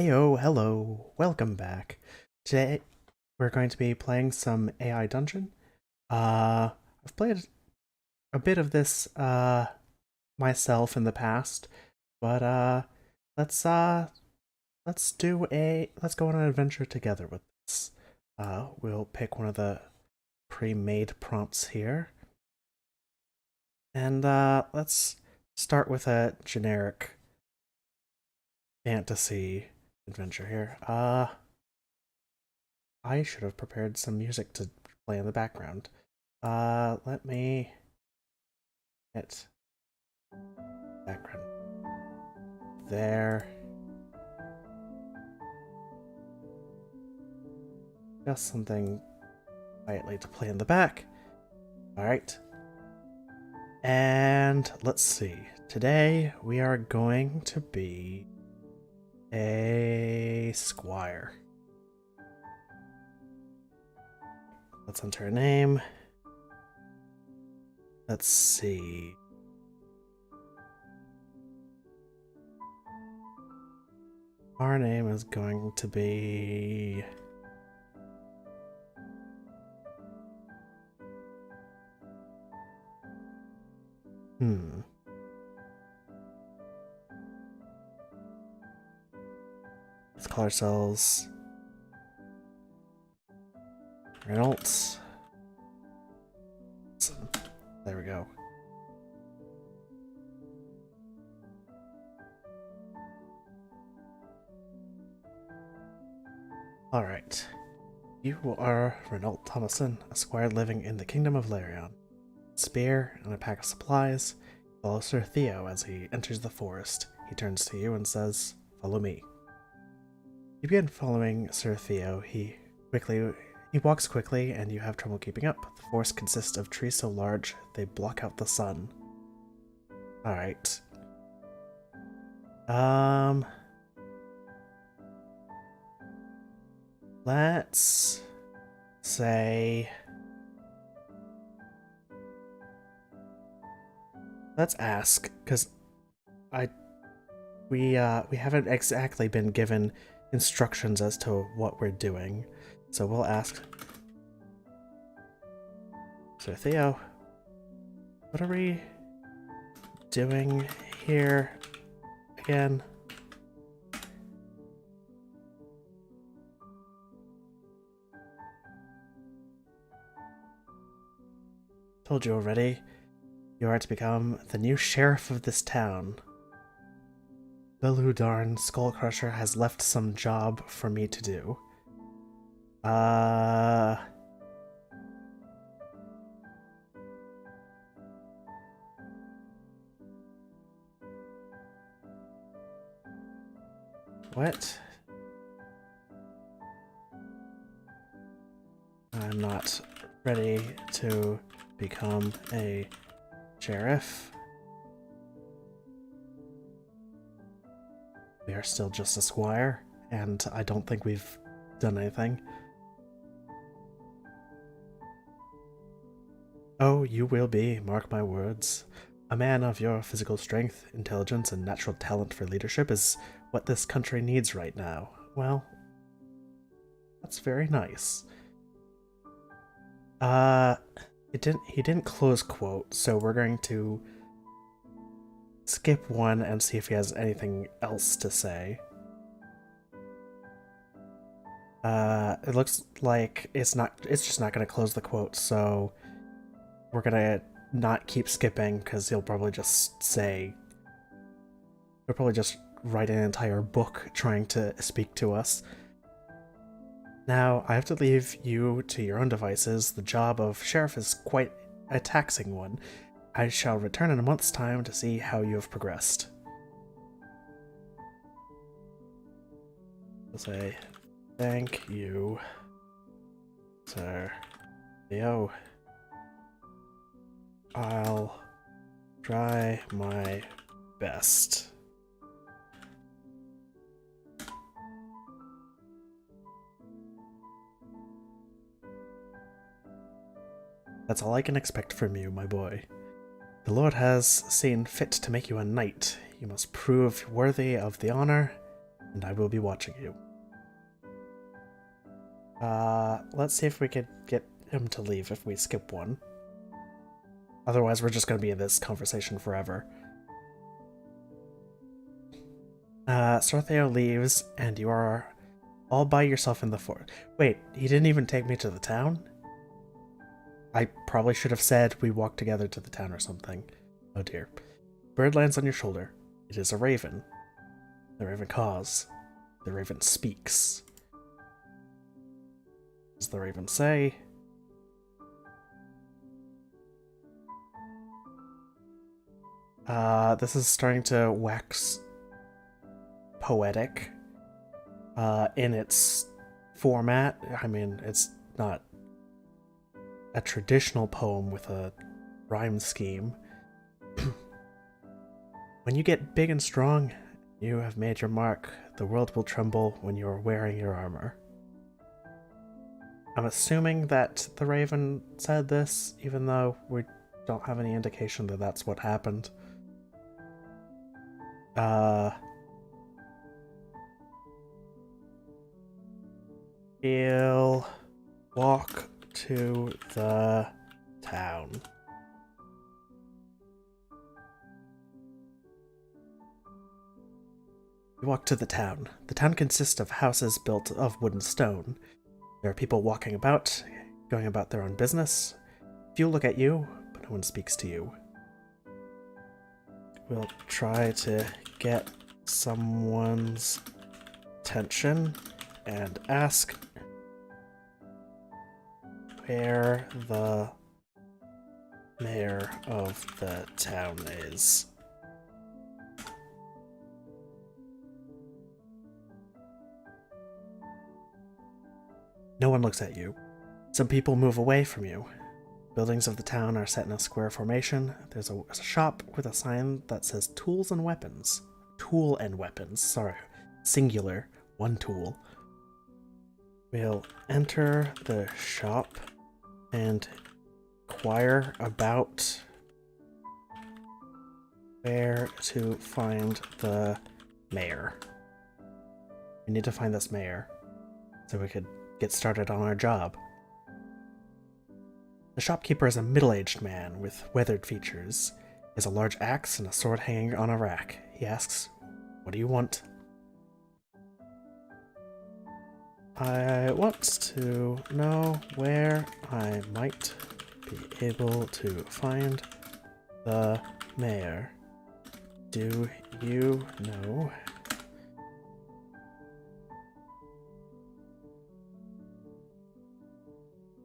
Heyo, hello, welcome back. Today we're going to be playing some AI Dungeon. I've played a bit of this myself in the past, but let's uh let's go on an adventure together with this. We'll pick one of the pre-made prompts here. And let's start with a generic fantasy adventure here. I should have prepared some music to play in the background. Let me get background there. Just something quietly to play in the back. Alright. And let's see. Today we are going to be a squire. Let's enter a name. Let's see. Our name is going to be... Let's call ourselves Reynolds. There we go. Alright. You are Renault Thomason, a squire living in the Kingdom of Larion. Spear and a pack of supplies. Follow Sir Theo as he enters the forest. He turns to you and says, "Follow me." You begin following Sir Theo. He walks quickly and you have trouble keeping up. The forest consists of trees so large they block out the sun. Alright. Let's say... Let's ask, because we haven't exactly been given instructions as to what we're doing. So we'll ask Sir Theo, what are we doing here again? Told you already. You are to become the new sheriff of this town. Beludarn Skullcrusher has left some job for me to do. What? I'm not ready to become a sheriff. We are still just a squire, and I don't think we've done anything. Oh, you will be, mark my words. A man of your physical strength, intelligence, and natural talent for leadership is what this country needs right now. Well, that's very nice. He didn't close quote, so we're going to skip one and see if he has anything else to say. It looks like it's just not gonna close the quote, so we're gonna not keep skipping because he'll probably just write an entire book trying to speak to us. Now, I have to leave you to your own devices. The job of sheriff is quite a taxing one. I shall return in a month's time to see how you have progressed. I'll say, thank you, Sir Theo. I'll try my best. That's all I can expect from you, my boy. The Lord has seen fit to make you a knight. You must prove worthy of the honor and I will be watching you. Let's see if we could get him to leave if we skip one. Otherwise, we're just going to be in this conversation forever. Sortheo leaves, and you are all by yourself in the fort. Wait, he didn't even take me to the town? I probably should have said we walked together to the town or something. Oh dear. Bird lands on your shoulder. It is a raven. The raven caws. The raven speaks. What does the raven say? This is starting to wax poetic in its format. I mean, it's not a traditional poem with a rhyme scheme. When you get big and strong, you have made your mark. The world will tremble when you are wearing your armor. I'm assuming that the raven said this, even though we don't have any indication that that's what happened. He'll walk to the town. You walk to the town. The town consists of houses built of wood and stone. There are people walking about, going about their own business. Few look at you, but no one speaks to you. We'll try to get someone's attention and ask where the mayor of the town is. No one looks at you. Some people move away from you. Buildings of the town are set in a square formation. There's a shop with a sign that says tools and weapons. Tool and weapons, sorry. Singular, one tool. We'll enter the shop and inquire about where to find the mayor. We need to find this mayor so we could get started on our job. The shopkeeper is a middle-aged man with weathered features. He has a large axe and a sword hanging on a rack. He asks, "What do you want?" I want to know where I might be able to find the mayor. Do you know?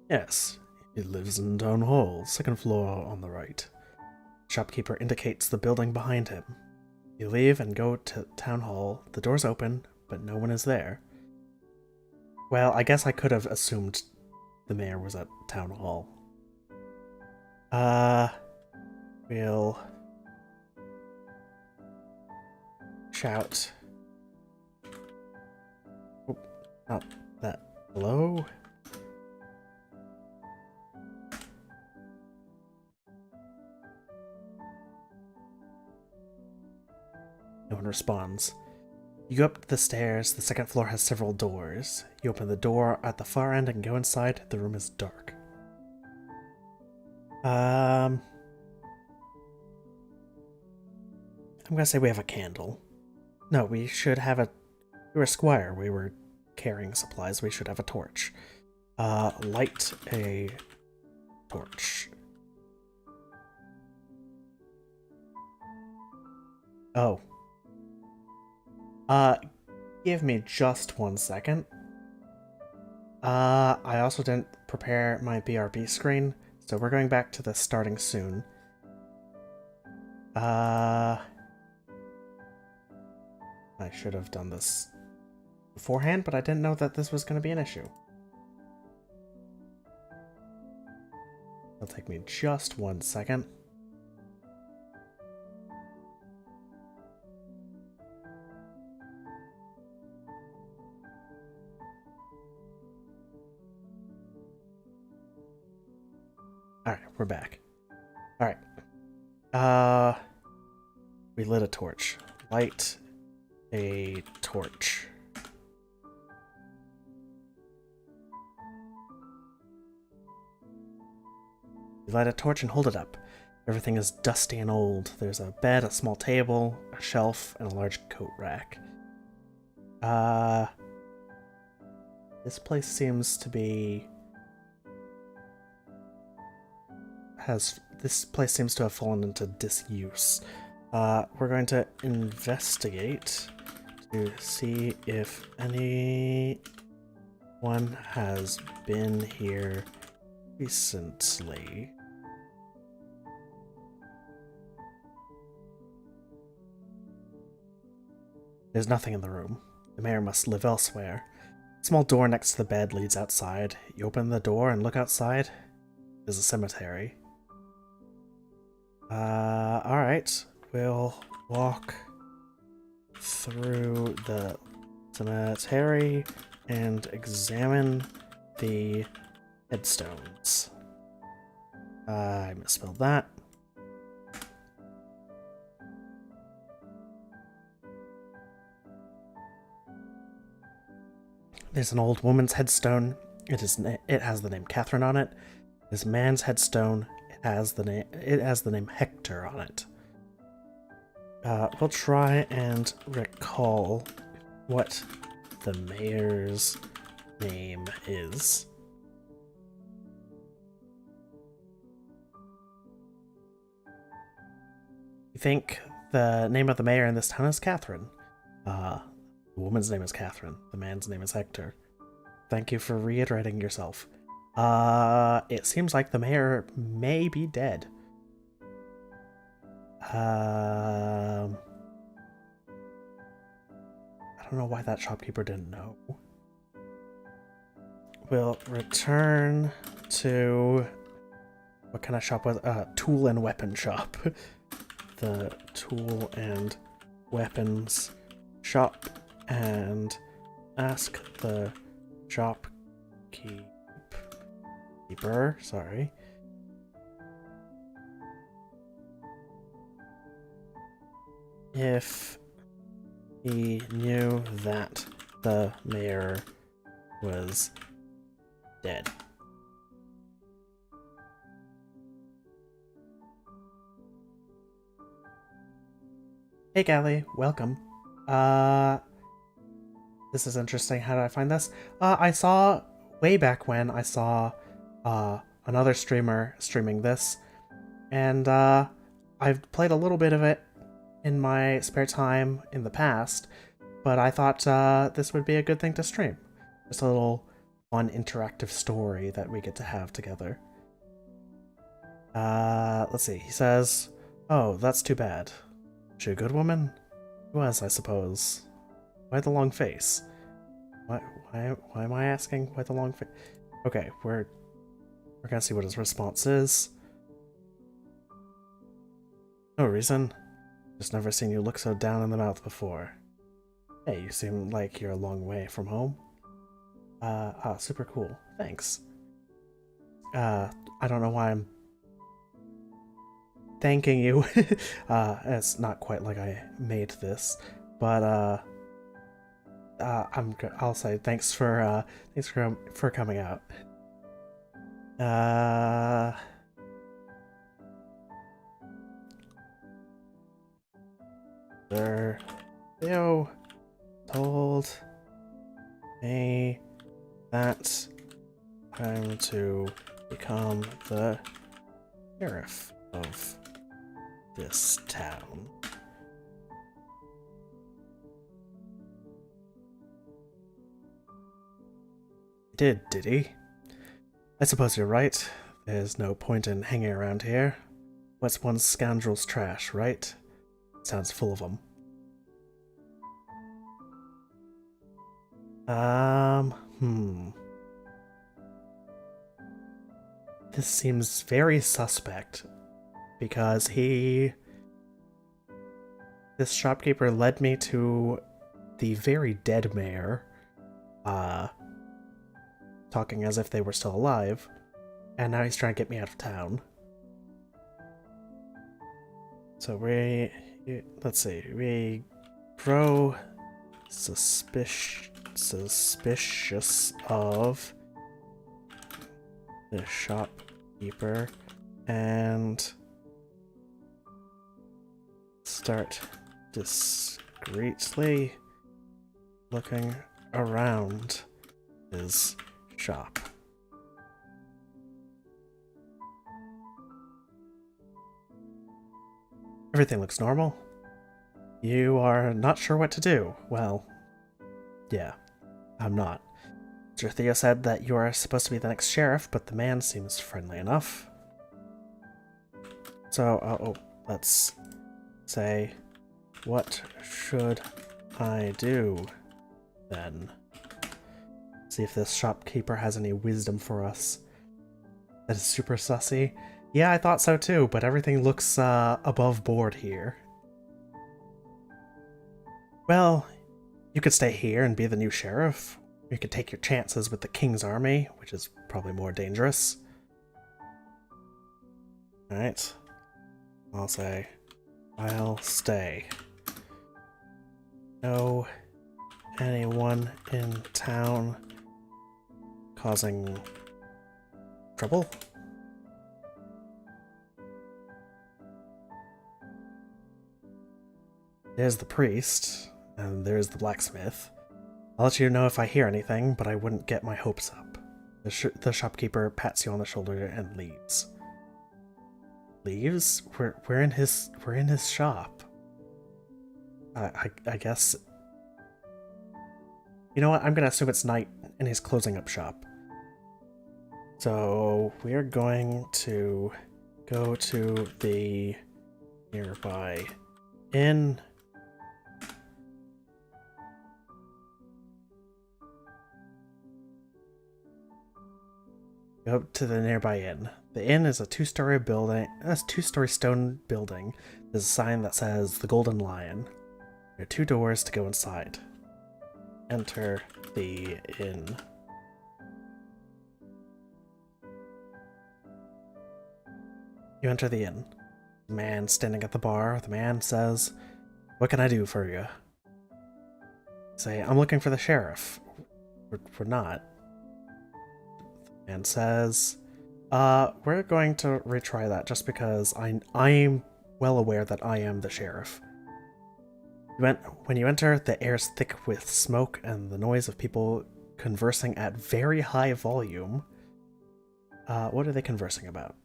Yes, he lives in Town Hall, second floor on the right. Shopkeeper indicates the building behind him. You leave and go to Town Hall. The doors open, but no one is there. Well, I guess I could have assumed the mayor was at Town Hall. We'll shout. Oh, not that. Hello? No one responds. You go up the stairs. The second floor has several doors. You open the door at the far end and go inside. The room is dark. I'm gonna say we have a candle. No, we should have a... We were a squire. We were carrying supplies. We should have a torch. Light a torch. Oh. Give me just 1 second. I also didn't prepare my BRB screen, so we're going back to the starting soon. I should have done this beforehand, but I didn't know that this was going to be an issue. It'll take me just 1 second. Alright, we're back. Alright. We lit a torch. Light a torch. You light a torch and hold it up. Everything is dusty and old. There's a bed, a small table, a shelf, and a large coat rack. This place seems to be... This place seems to have fallen into disuse. We're going to investigate to see if anyone has been here recently. There's nothing in the room. The mayor must live elsewhere. A small door next to the bed leads outside. You open the door and look outside. There's a cemetery. Alright. We'll walk through the cemetery and examine the headstones. I misspelled that. There's an old woman's headstone. It has the name Catherine on it. This man's headstone, it has the name Hector on it. We'll try and recall what the mayor's name is. You think the name of the mayor in this town is Catherine? The woman's name is Catherine. The man's name is Hector. Thank you for reiterating yourself. It seems like the mayor may be dead. I don't know why that shopkeeper didn't know. We'll return to... What kind of shop was tool and weapon shop. The tool and weapons shop and ask the shopkeeper, sorry, if he knew that the mayor was dead. Hey Callie, welcome. This is interesting. How did I find this? I saw, way back when, I saw another streamer streaming this, and I've played a little bit of it in my spare time in the past, but I thought this would be a good thing to stream. Just a little fun interactive story that we get to have together. Let's see, he says, "Oh, that's too bad. She a good woman?" Was, I suppose. Why the long face? Why am I asking? Why the long face? Okay, we're gonna see what his response is. No reason. Just never seen you look so down in the mouth before. Hey, you seem like you're a long way from home. Super cool. Thanks. I don't know why I'm thanking you. It's not quite like I made this, but I'll say thanks for coming out. Sir Theo told me that I'm to become the sheriff of this town. Did he? I suppose you're right. There's no point in hanging around here. What's one scoundrel's trash, right? Sounds full of them. This seems very suspect, because this shopkeeper led me to the very dead mayor, talking as if they were still alive, and now he's trying to get me out of town. So let's see, we grow suspicious of the shopkeeper and start discreetly looking around his shop. Everything looks normal. You are not sure what to do. Well, yeah, I'm not. Mr. Theo said that you are supposed to be the next sheriff, but the man seems friendly enough. So, let's say, what should I do then? See if this shopkeeper has any wisdom for us. That is super sussy. Yeah, I thought so too, but everything looks above board here. Well, you could stay here and be the new sheriff. You could take your chances with the king's army, which is probably more dangerous. Alright. I'll say, I'll stay. No anyone in town causing trouble? There's the priest, and there's the blacksmith. I'll let you know if I hear anything, but I wouldn't get my hopes up. The shopkeeper pats you on the shoulder and leaves. Leaves? We're in his shop. I guess. You know what? I'm gonna assume it's night and he's closing up shop. So we're going to go to the nearby inn. Go up to the nearby inn. The inn is a two-story building. That's two-story stone building. There's a sign that says the Golden Lion. There are 2 doors to go inside. Enter the inn. You enter the inn. The man standing at the bar. The man says, "What can I do for you?" Say, "I'm looking for the sheriff." We're not. The man says, we're going to retry that just because I'm well aware that I am the sheriff. When you enter, the air is thick with smoke and the noise of people conversing at very high volume. What are they conversing about?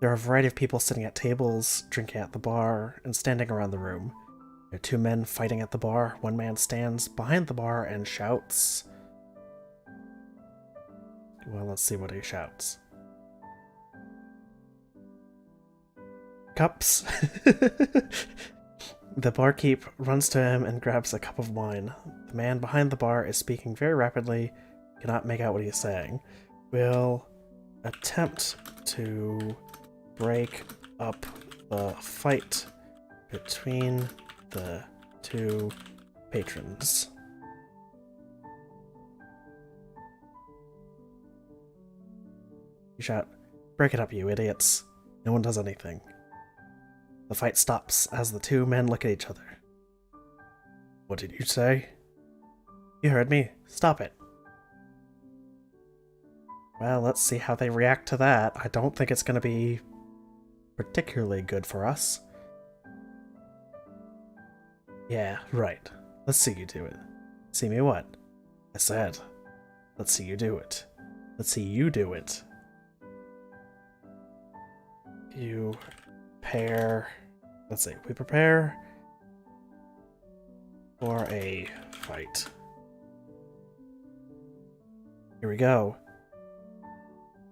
There are a variety of people sitting at tables, drinking at the bar, and standing around the room. There are 2 men fighting at the bar. One man stands behind the bar and shouts. Well, let's see what he shouts. Cups! The barkeep runs to him and grabs a cup of wine. The man behind the bar is speaking very rapidly. Cannot make out what he's saying. We'll attempt to break up the fight between the 2 patrons. You shout, "Break it up, you idiots." No one does anything. The fight stops as the 2 men look at each other. "What did you say?" "You heard me. Stop it." Well, let's see how they react to that. I don't think it's going to be particularly good for us. Yeah, right. Let's see you do it. See me what? I said, let's see you do it. Let's see you do it. You pair... Let's see. We prepare for a fight. Here we go.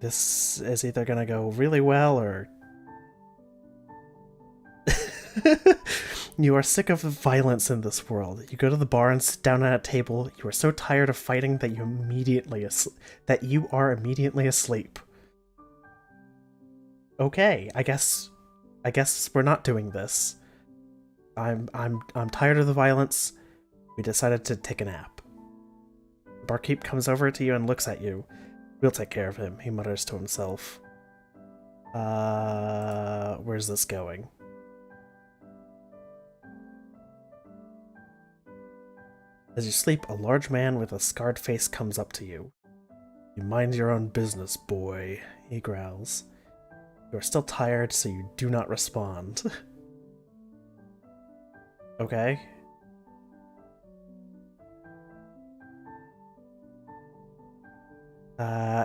This is either going to go really well or... You are sick of the violence in this world. You go to the bar and sit down at a table. You are so tired of fighting that you are immediately asleep. Okay, I guess we're not doing this. I'm tired of the violence. We decided to take a nap. The barkeep comes over to you and looks at you. "We'll take care of him," he mutters to himself. Where's this going? As you sleep, a large man with a scarred face comes up to you. You mind your own business, boy, he growls. You are still tired, so you do not respond. Okay.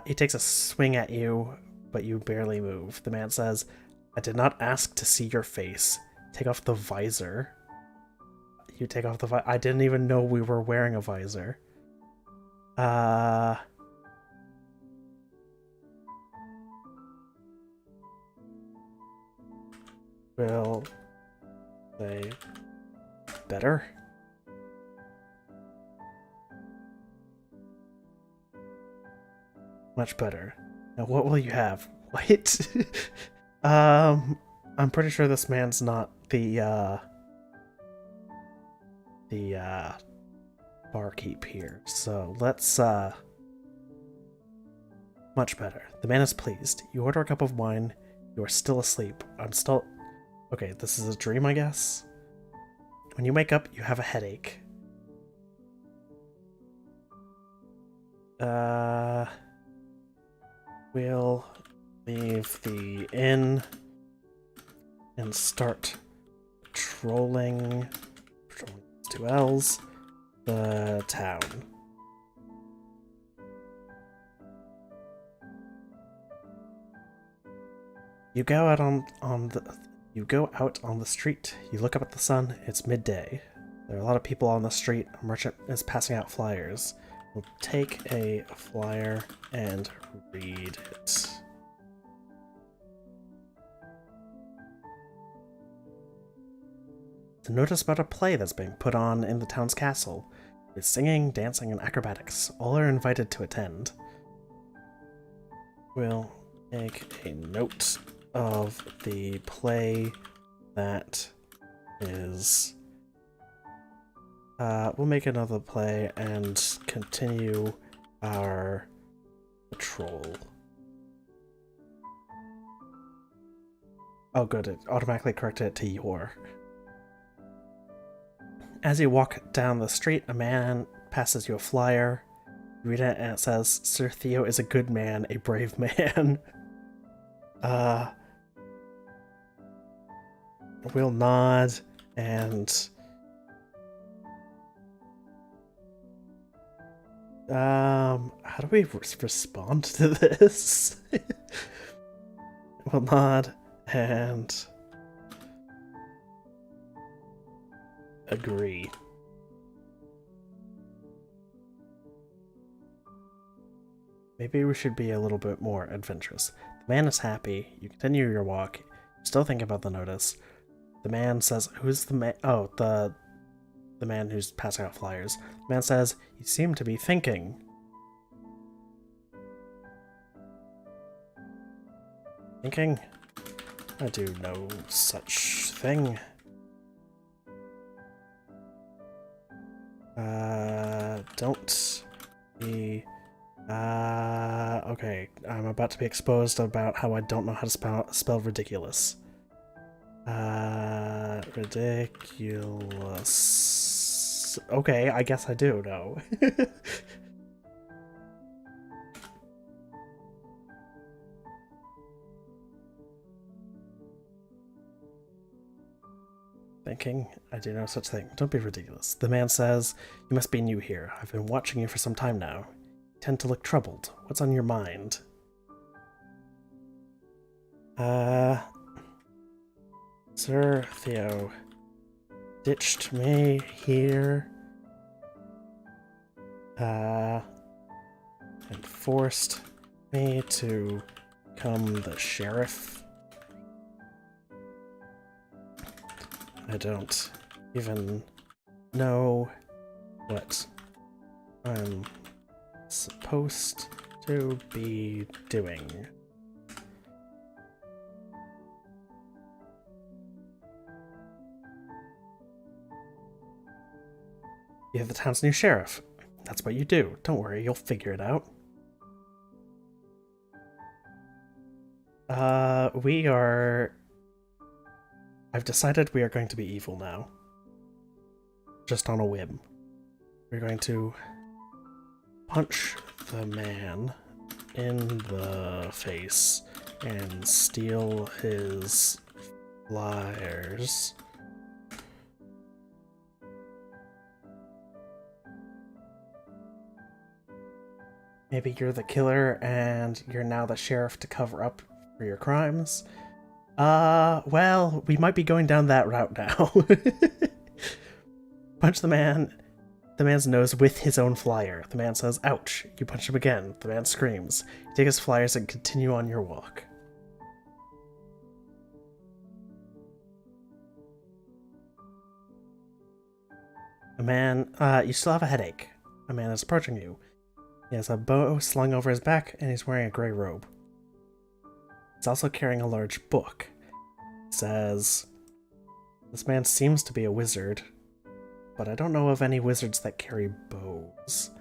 He takes a swing at you, but you barely move. The man says, I did not ask to see your face. Take off the visor. You take off the visor. I didn't even know we were wearing a visor. Will they better? Much better. Now what will you have? What? I'm pretty sure this man's not the barkeep here. So let's much better. The man is pleased. You order a cup of wine. You are still asleep. I'm still okay, this is a dream, I guess. When you wake up, you have a headache. We'll leave the inn and start patrolling 2 L's, the town. You go out on the street. You look up at the sun. It's midday. There are a lot of people on the street. A merchant is passing out flyers. We'll take a flyer and read it. The notice about a play that's being put on in the town's castle. With singing, dancing, and acrobatics. All are invited to attend. We'll make a note of the play that is... we'll make another play and continue our patrol. Oh good, it automatically corrected it to your. As you walk down the street, a man passes you a flyer. You read it and it says, Sir Theo is a good man, a brave man. We'll nod and... how do we respond to this? We'll nod and agree. Maybe we should be a little bit more adventurous. The man is happy. You continue your walk. You still think about the notice. The man says, who's the man? Oh, the man who's passing out flyers. The man says, you seem to be thinking. Thinking? I do no such thing. Don't be... okay, I'm about to be exposed about how I don't know how to spell ridiculous. Ridiculous... Okay, I guess I do know. Thinking? I do no such thing. Don't be ridiculous. The man says, you must be new here. I've been watching you for some time now. You tend to look troubled. What's on your mind? Sir Theo ditched me here. And forced me to become the sheriff. I don't even know what I'm supposed to be doing. You're the town's new sheriff. That's what you do. Don't worry, you'll figure it out. I've decided we are going to be evil now. Just on a whim. We're going to punch the man in the face and steal his flyers. Maybe you're the killer and you're now the sheriff to cover up for your crimes. Well, we might be going down that route now. Punch the man's nose with his own flyer. The man says, ouch. You punch him again. The man screams. You take his flyers and continue on your walk. A man, you still have a headache. A man is approaching you. He has a bow slung over his back, and he's wearing a gray robe. He's also carrying a large book. It says, this man seems to be a wizard, but I don't know of any wizards that carry bows.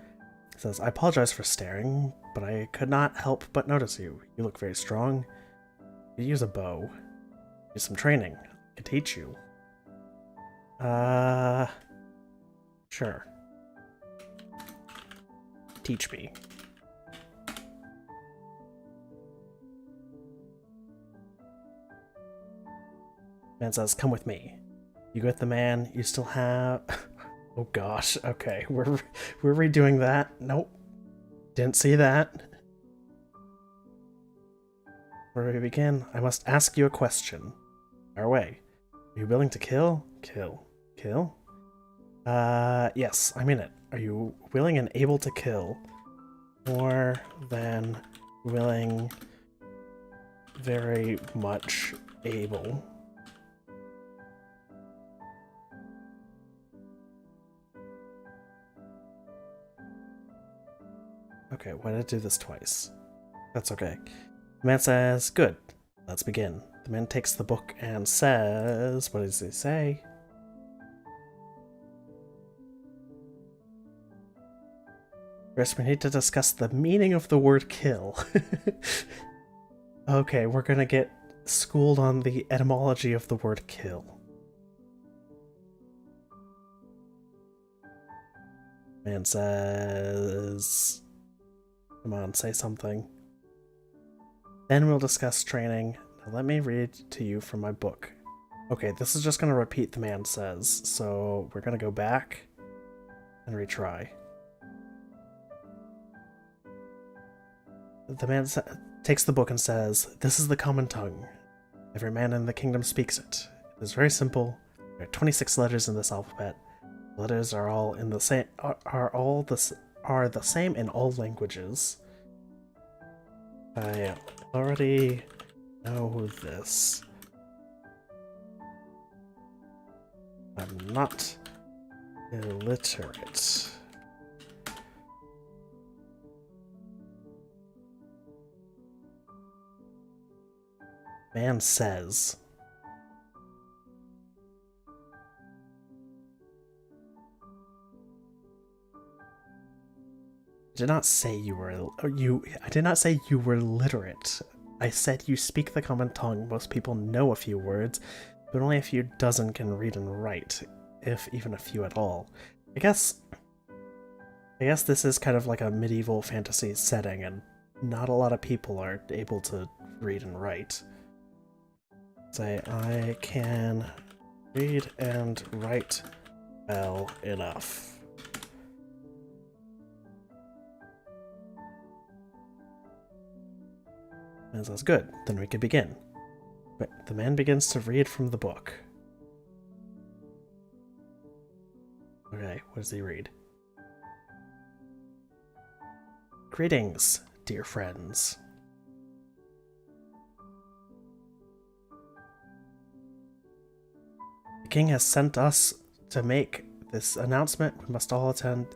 He says, I apologize for staring, but I could not help but notice you. You look very strong. You use a bow. Use some training. I can teach you. Sure. Teach me. Man says, come with me. You go with the man, you still have... Oh gosh, okay, we're redoing that. Nope. Didn't see that. Before we begin, I must ask you a question. Fire away. Are you willing to kill? Kill. Kill? Yes, I'm in it. Are you willing and able to kill? More than willing, very much able. Okay, why did I do this twice? That's okay. The man says, good, let's begin. The man takes the book and says, what does he say? First, we need to discuss the meaning of the word kill. Okay, we're gonna get schooled on the etymology of the word kill. Man says... Come on, say something. Then we'll discuss training. Now let me read to you from my book. Okay, this is just gonna repeat the man says, so we're gonna go back and retry. The man takes the book and says, this is the common tongue. Every man in the kingdom speaks it. It is very simple. There are 26 letters in this alphabet. The letters are all in the same are the same in all languages. I already know this. I'm not illiterate. Man says. I did not say you were I did not say you were literate. I said you speak the common tongue. Most people know a few words, but only a few dozen can read and write, if even a few at all. I guess this is kind of like a medieval fantasy setting, and not a lot of people are able to read and write. Say, I can read and write well enough. That's good. Then we can begin. But the man begins to read from the book. Okay, what does he read? Greetings, dear friends. The king has sent us to make this announcement. We must all attend.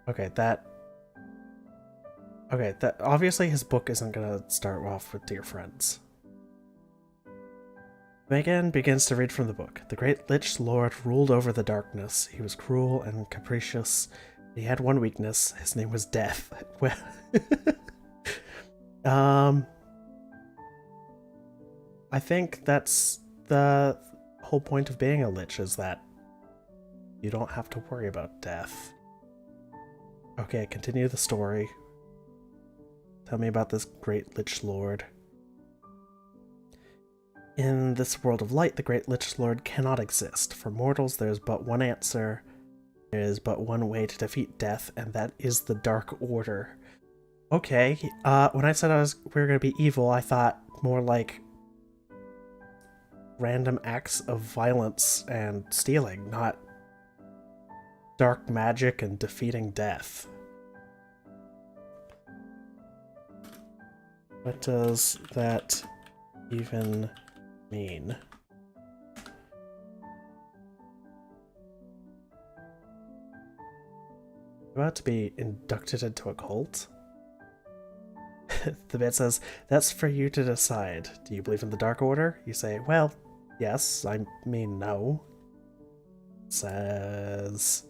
Okay, that obviously his book isn't gonna start off with dear friends. Megan begins to read from the book. The great Lich Lord ruled over the darkness. He was cruel and capricious. He had one weakness. His name was Death. Well, I think that's the whole point of being a Lich, is that you don't have to worry about death. Okay, continue the story. Tell me about this great Lich Lord. In this world of light, the great Lich Lord cannot exist. For mortals, there is but one answer. There is but one way to defeat death, and that is the Dark Order. Okay, when I said we were gonna be evil, I thought more like random acts of violence and stealing, not dark magic and defeating death. What does that even mean? About to be inducted into a cult? The man says, that's for you to decide. Do you believe in the Dark Order? You say, well, yes, I mean no. Says...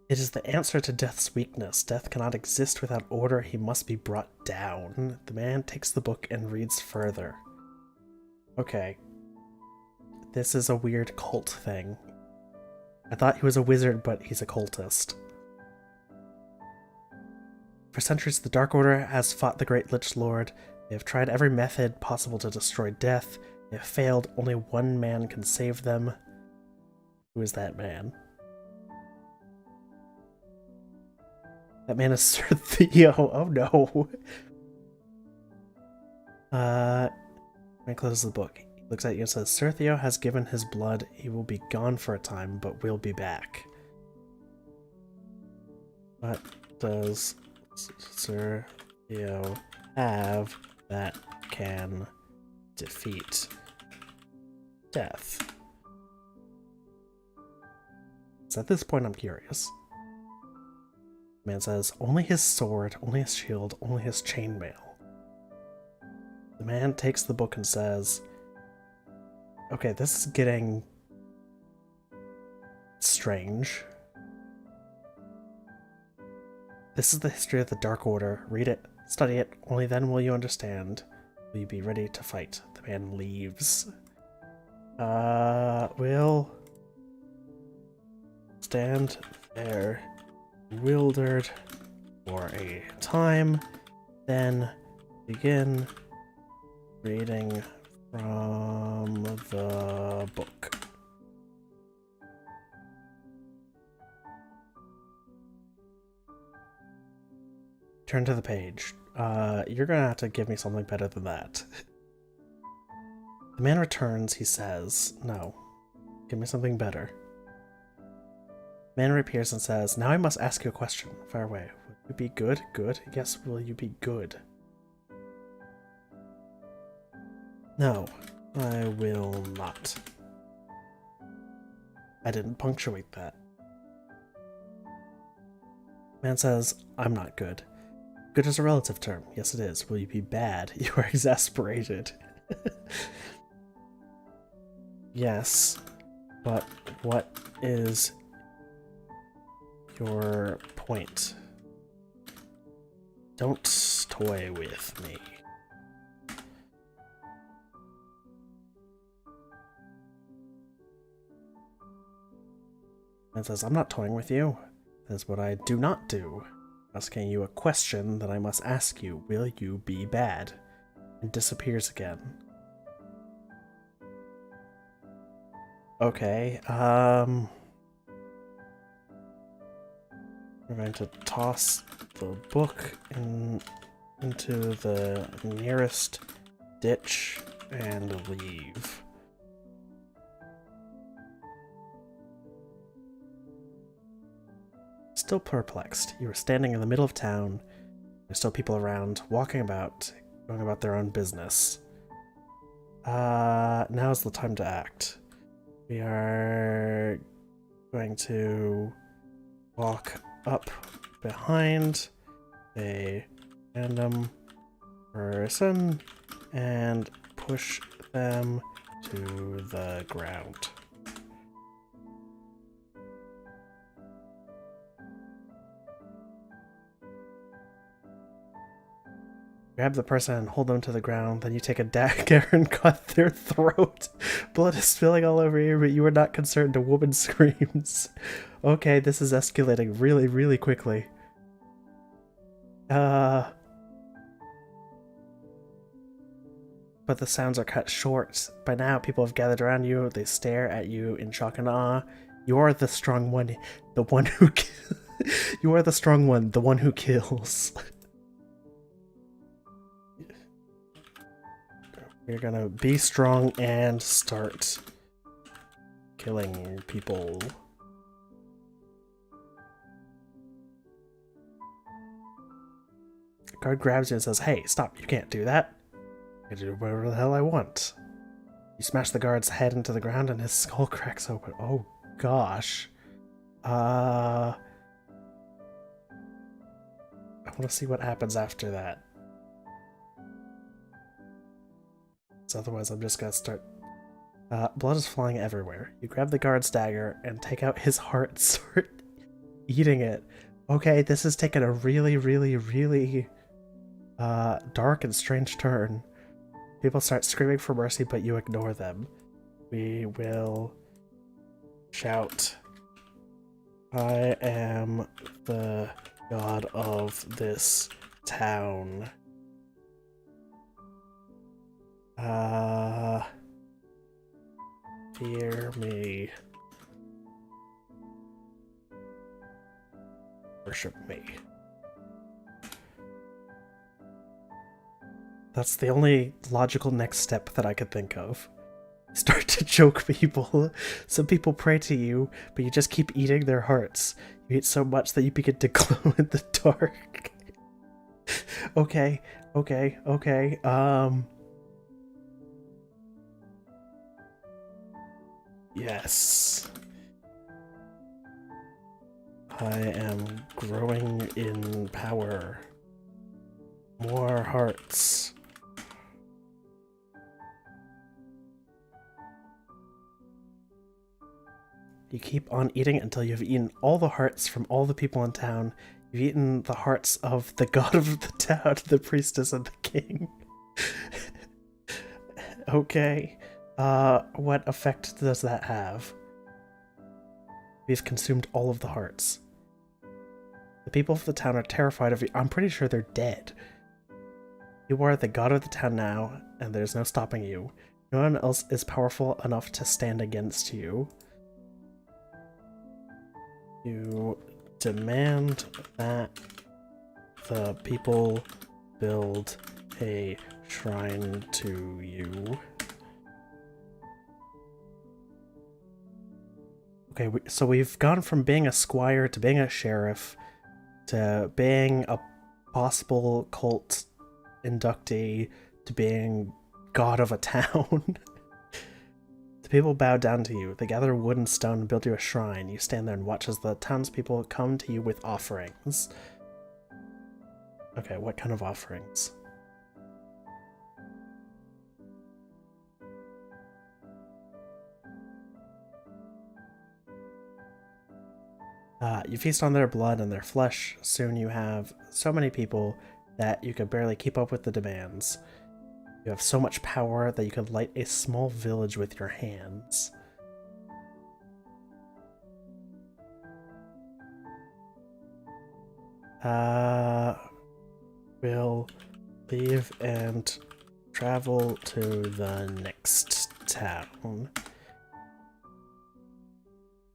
It is the answer to death's weakness. Death cannot exist without order. He must be brought down. The man takes the book and reads further. Okay. This is a weird cult thing. I thought he was a wizard, but he's a cultist. For centuries, the Dark Order has fought the Great Lich Lord. They have tried every method possible to destroy death. They have failed. Only one man can save them. Who is that man? That man is Sir Theo. Oh no. Let me close the book. He looks at you and says, Sir Theo has given his blood. He will be gone for a time, but will be back. What does Sir Theo have that can defeat death? So at this point I'm curious. The man says, only his sword, only his shield, only his chainmail. The man takes the book and says, okay, this is getting strange. This is the history of the Dark Order. Read it, study it, only then will you understand. Will you be ready to fight? The man leaves. We'll stand there, bewildered for a time, then begin reading from the book. Turn to the page. You're gonna have to give me something better than that. The man returns, he says, no, give me something better. Man reappears and says, now I must ask you a question. Fire away. Will you be good? Good? Yes, will you be good? No, I will not. I didn't punctuate that. Man says, I'm not good. Good is a relative term. Yes, it is. Will you be bad? You are exasperated. Yes, but what is your point? Don't toy with me. Man says, I'm not toying with you. That's what I do not do. Asking you a question that I must ask you. Will you be bad? And disappears again. Okay, we're going to toss the book into the nearest ditch and leave. Still perplexed, you are standing in the middle of town. There's still people around, walking about, going about their own business. Now's the time to act. We are going to walk up behind a random person and push them to the ground. Grab the person and hold them to the ground, then you take a dagger and cut their throat. Blood is spilling all over you, but you are not concerned. A woman screams. Okay, this is escalating really, really quickly. But the sounds are cut short. By now, people have gathered around you. They stare at you in shock and awe. You are the strong one, the one who you are the strong one, the one who kills. You're gonna be strong and start killing people. The guard grabs you and says, "Hey, stop, you can't do that. I can do whatever the hell I want." You smash the guard's head into the ground and his skull cracks open. Oh gosh. I want to see what happens after that. So otherwise I'm just gonna start... blood is flying everywhere. You grab the guard's dagger and take out his heart and start eating it. Okay, this is taking a really, really, really dark and strange turn. People start screaming for mercy, but you ignore them. We will shout, "I am the god of this town. Fear me. Worship me." That's the only logical next step that I could think of. Start to choke people. Some people pray to you, but you just keep eating their hearts. You eat so much that you begin to glow in the dark. Okay. Yes. I am growing in power. More hearts. You keep on eating until you've eaten all the hearts from all the people in town. You've eaten the hearts of the god of the town, the priestess, and the king. Okay. What effect does that have? We've consumed all of the hearts. The people of the town are terrified of you. I'm pretty sure they're dead. You are the god of the town now, and there's no stopping you. No one else is powerful enough to stand against you. You demand that the people build a shrine to you. Okay, so we've gone from being a squire to being a sheriff to being a possible cult inductee to being god of a town. The people bow down to you. They gather wood and stone and build you a shrine. You stand there and watch as the townspeople come to you with offerings. Okay, what kind of offerings? You feast on their blood and their flesh. Soon you have so many people that you could barely keep up with the demands. You have so much power that you could light a small village with your hands. We'll leave and travel to the next town.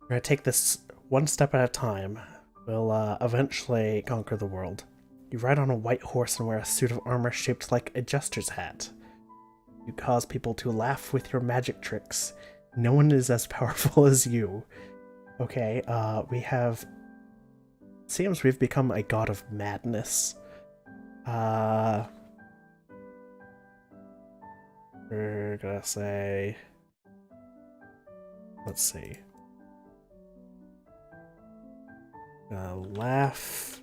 We're gonna take this one step at a time. We'll eventually conquer the world. You ride on a white horse and wear a suit of armor shaped like a jester's hat. You cause people to laugh with your magic tricks. No one is as powerful as you. Okay, we have... Seems we've become a god of madness. We're gonna say... Let's see. Laugh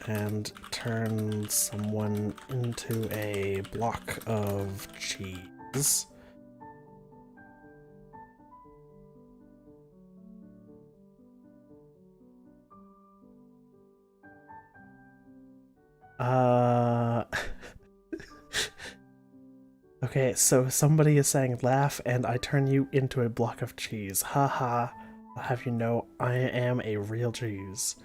and turn someone into a block of cheese. Okay, so somebody is saying laugh and I turn you into a block of cheese. Haha. I'll have you know I am a real cheese.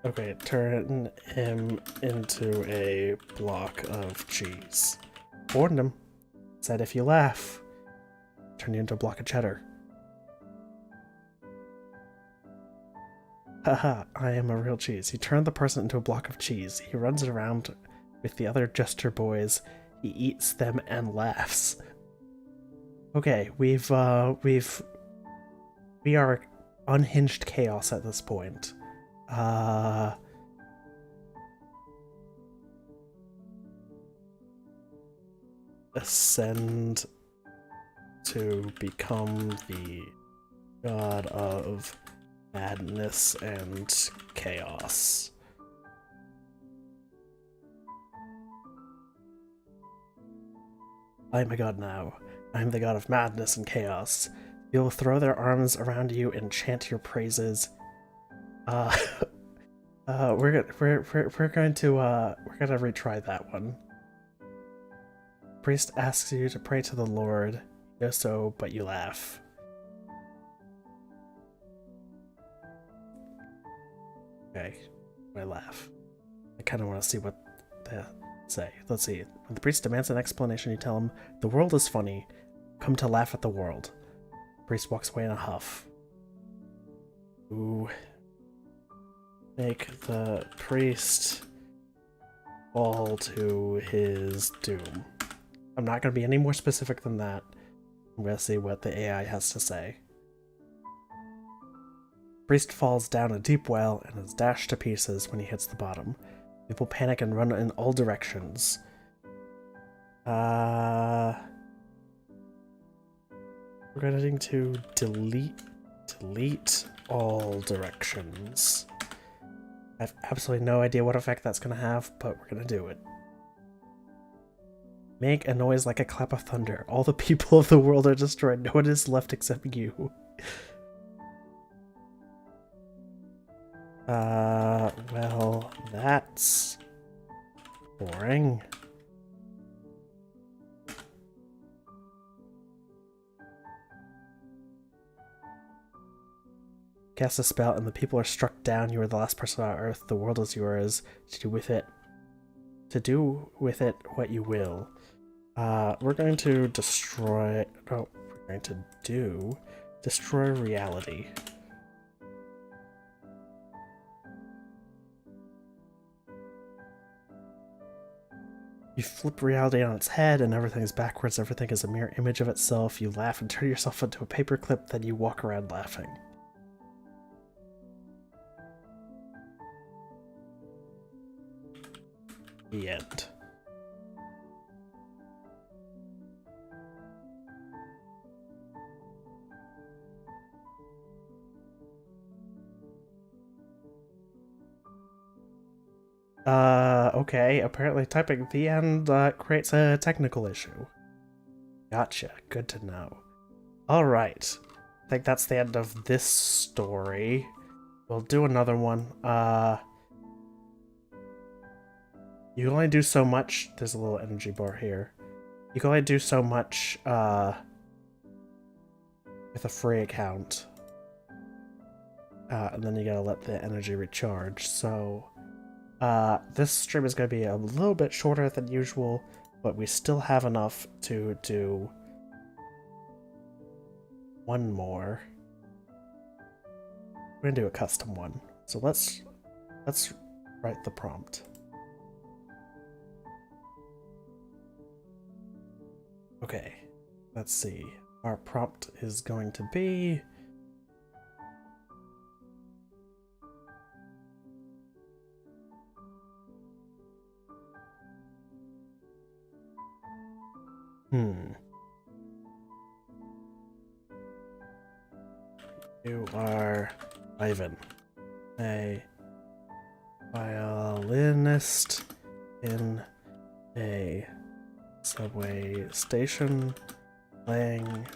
Okay, turn him into a block of cheese. Warned him. Said if you laugh, turn you into a block of cheddar. Haha, I am a real cheese. He turned the person into a block of cheese. He runs around with the other jester boys. He eats them and laughs. Okay, we are unhinged chaos at this point. Ascend to become the god of madness and chaos. I am a god now. I am the god of madness and chaos. They will throw their arms around you and chant your praises. We're gonna retry that one. Priest asks you to pray to the Lord. You do so, but you laugh. Okay, I laugh. I kind of want to see what they say. Let's see. When the priest demands an explanation, you tell him, the world is funny. Come to laugh at the world. The priest walks away in a huff. Ooh. Make the priest fall to his doom. I'm not going to be any more specific than that. I'm going to see what the AI has to say. Priest falls down a deep well and is dashed to pieces when he hits the bottom. People panic and run in all directions. We're going to delete all directions. I have absolutely no idea what effect that's going to have, but we're going to do it. Make a noise like a clap of thunder. All the people of the world are destroyed. No one is left except you. Well, that's boring. Cast a spell and the people are struck down. You are the last person on Earth. The world is yours. To do with it what you will. We're going to destroy... Oh, we're going to destroy reality. You flip reality on its head and everything is backwards. Everything is a mirror image of itself. You laugh and turn yourself into a paperclip, then you walk around laughing. The end. Okay, apparently typing the end creates a technical issue. Gotcha, good to know. Alright, I think that's the end of this story. We'll do another one. You can only do so much. There's a little energy bar here. You can only do so much with a free account. And then you gotta let the energy recharge. So this stream is going to be a little bit shorter than usual, but we still have enough to do one more. We're going to do a custom one. So let's write the prompt. Okay, let's see. Our prompt is going to be... You are Ivan, a violinist in a subway station playing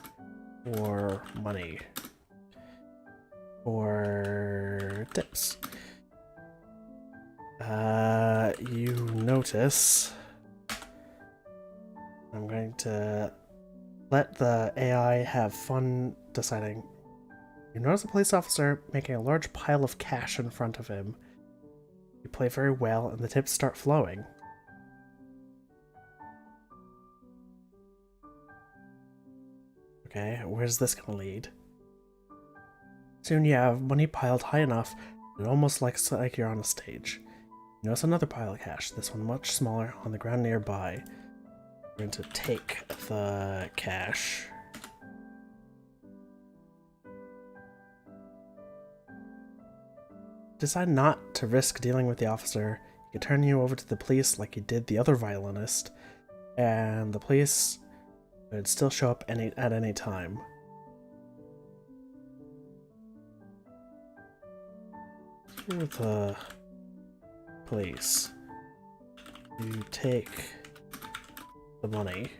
for money. For tips. You notice I'm going to let the AI have fun deciding. You notice a police officer making a large pile of cash in front of him. You play very well, and the tips start flowing. Okay, where's this gonna lead? Soon you have money piled high enough, it almost looks like you're on a stage. You notice another pile of cash, this one much smaller, on the ground nearby. We're going to take the cash. Decide not to risk dealing with the officer. He could turn you over to the police like he did the other violinist, and the police would still show up at any time. Through the police, you take the money.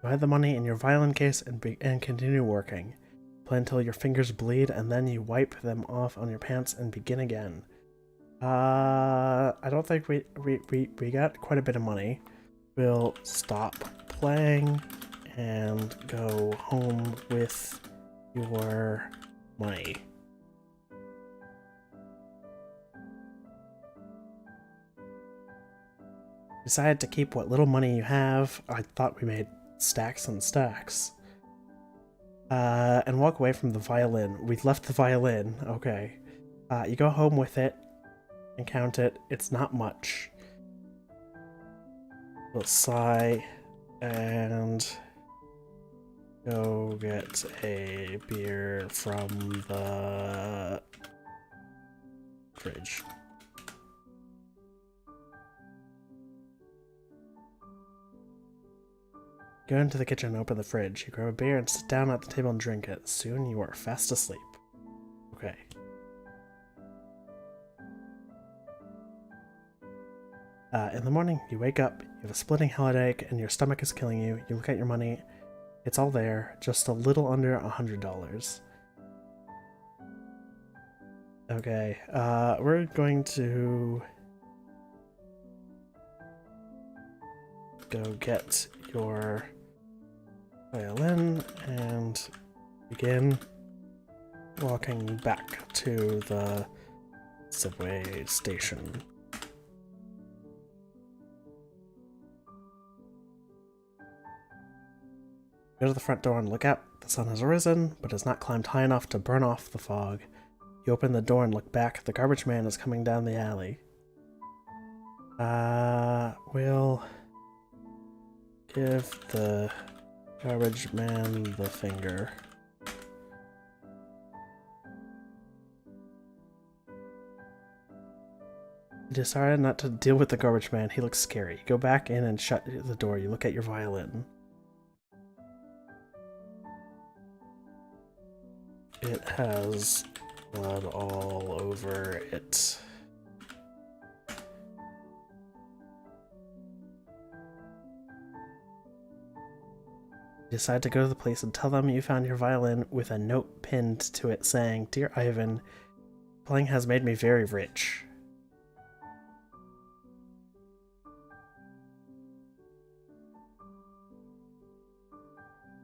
You hide the money in your violin case and continue working. Play until your fingers bleed, and then you wipe them off on your pants and begin again. I don't think we got quite a bit of money. We'll stop playing and go home with your money. Decide to keep what little money you have. I thought we made stacks and stacks. And walk away from the violin. We've left the violin. Okay. You go home with it and count it. It's not much. We'll sigh and go get a beer from the fridge. Go into the kitchen and open the fridge. You grab a beer and sit down at the table and drink it. Soon you are fast asleep. Okay. In the morning, you wake up, you have a splitting headache, and your stomach is killing you. You look at your money. It's all there, just a little under $100. Okay, we're going to go get your violin and begin walking back to the subway station. Go to the front door and look out. The sun has arisen, but has not climbed high enough to burn off the fog. You open the door and look back. The garbage man is coming down the alley. We'll give the garbage man the finger. You decided not to deal with the garbage man. He looks scary. You go back in and shut the door. You look at your violin. It has blood all over it. You decide to go to the police and tell them you found your violin with a note pinned to it saying, "Dear Ivan, playing has made me very rich."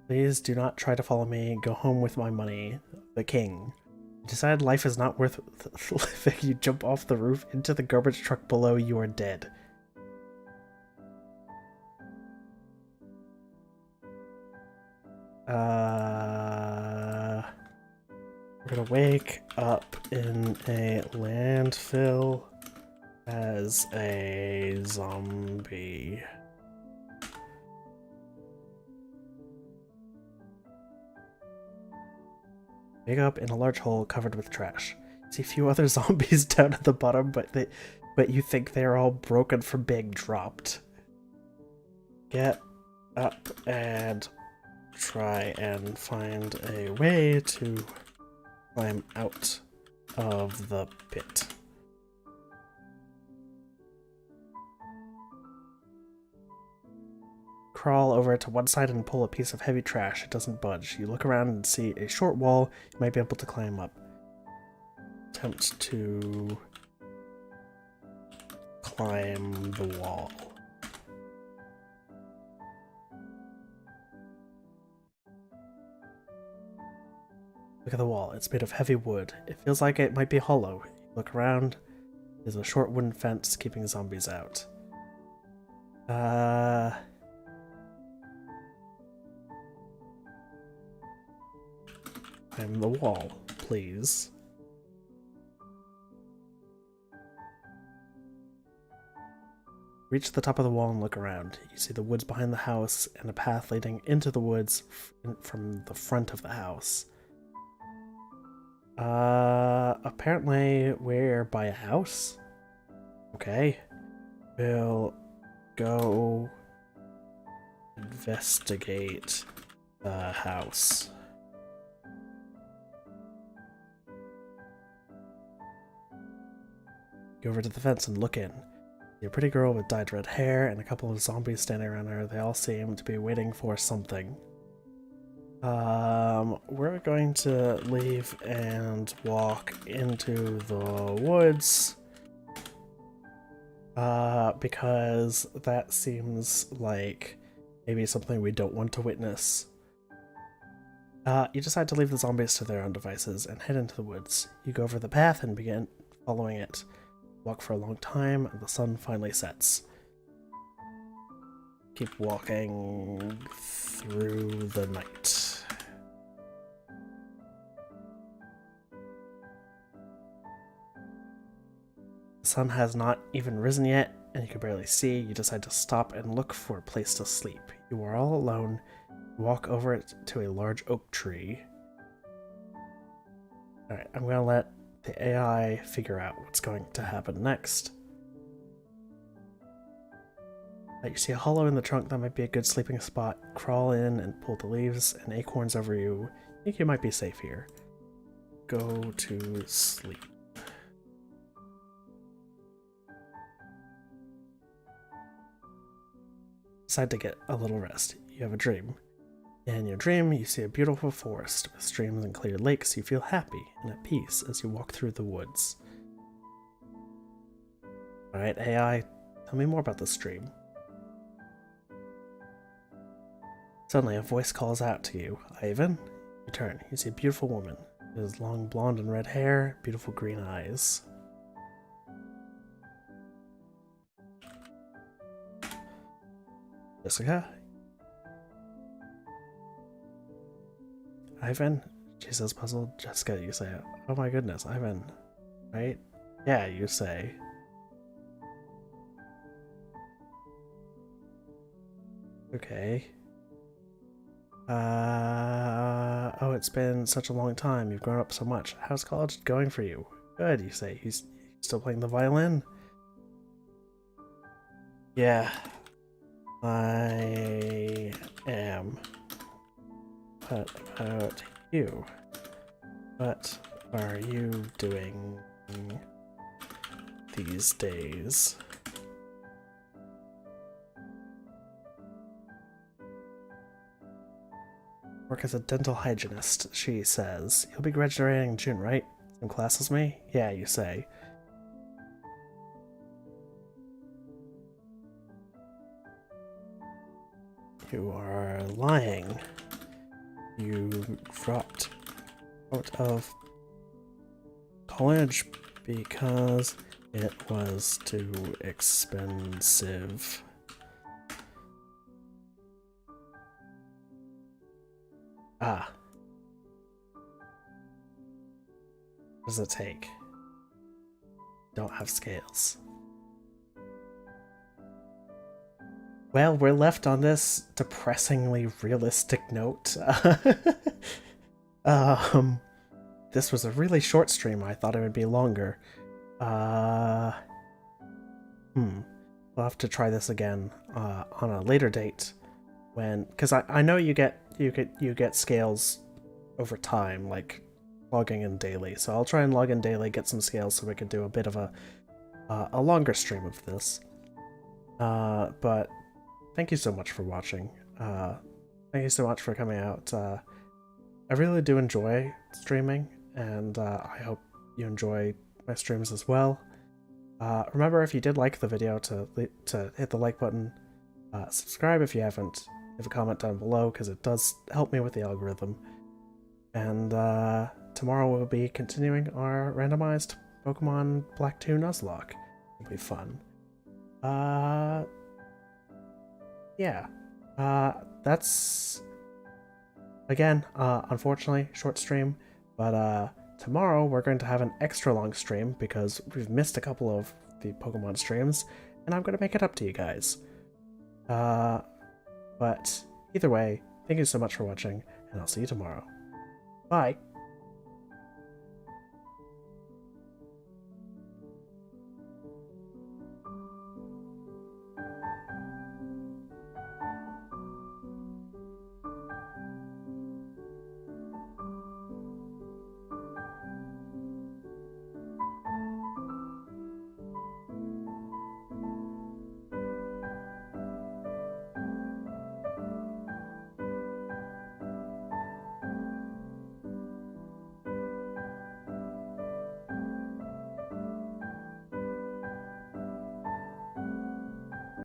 Please do not try to follow me. Go home with my money. The king. You decide life is not worth living. You jump off the roof into the garbage truck below. You are dead. We're gonna wake up in a landfill as a zombie. Wake up in a large hole covered with trash. See a few other zombies down at the bottom, but you think they're all broken from being dropped. Get up and try and find a way to climb out of the pit. Crawl over to one side and pull a piece of heavy trash. It doesn't budge. You look around and see a short wall you might be able to climb up. Attempt to climb the wall. Look at the wall. It's made of heavy wood. It feels like it might be hollow. You look around. There's a short wooden fence keeping zombies out. Climb the wall, please. Reach the top of the wall and look around. You see the woods behind the house and a path leading into the woods from the front of the house. Apparently we're by a house. Okay. We'll go investigate the house. Go over to the fence and look in. See a pretty girl with dyed red hair and a couple of zombies standing around her. They all seem to be waiting for something. We're going to leave and walk into the woods. Because that seems like maybe something we don't want to witness. You decide to leave the zombies to their own devices and head into the woods. You go over the path and begin following it. Walk for a long time, and the sun finally sets. Keep walking through the night. The sun has not even risen yet, and you can barely see. You decide to stop and look for a place to sleep. You are all alone. You walk over it to a large oak tree. Alright, I'm gonna let the AI figure out what's going to happen next. You see a hollow in the trunk that might be a good sleeping spot. Crawl in and pull the leaves and acorns over you. I think you might be safe here. Go to sleep. Decide to get a little rest. You have a dream. In your dream, you see a beautiful forest with streams and clear lakes. You feel happy and at peace as you walk through the woods. Alright, AI, tell me more about this dream. Suddenly, a voice calls out to you. Ivan? You turn. You see a beautiful woman. She has long blonde and red hair, beautiful green eyes. Jessica? Ivan? She says puzzled. Jessica, you say, oh my goodness, Ivan. Right? Yeah, you say. Okay. Oh, it's been such a long time. You've grown up so much. How's college going for you? Good, you say. He's still playing the violin? Yeah. I am. What about you? What are you doing these days? Work as a dental hygienist, she says. You'll be graduating in June, right? Same class as me? Yeah, you say. You are lying. You dropped out of college because it was too expensive. Ah. What does it take? Don't have scales. Well, we're left on this depressingly realistic note. This was a really short stream. I thought it would be longer. We'll have to try this again on a later date, because I know you get scales over time, like logging in daily. So I'll try and log in daily, get some scales, so we can do a bit of a longer stream of this. But thank you so much for watching. Thank you so much for coming out. I really do enjoy streaming, and I hope you enjoy my streams as well. Remember, if you did like the video, to hit the like button. Subscribe if you haven't. Leave a comment down below, because it does help me with the algorithm. And tomorrow we'll be continuing our randomized Pokemon Black 2 Nuzlocke. It'll be fun. Yeah. That's, again, unfortunately, short stream, but tomorrow we're going to have an extra long stream because we've missed a couple of the Pokemon streams, and I'm going to make it up to you guys. But either way, thank you so much for watching, and I'll see you tomorrow. Bye!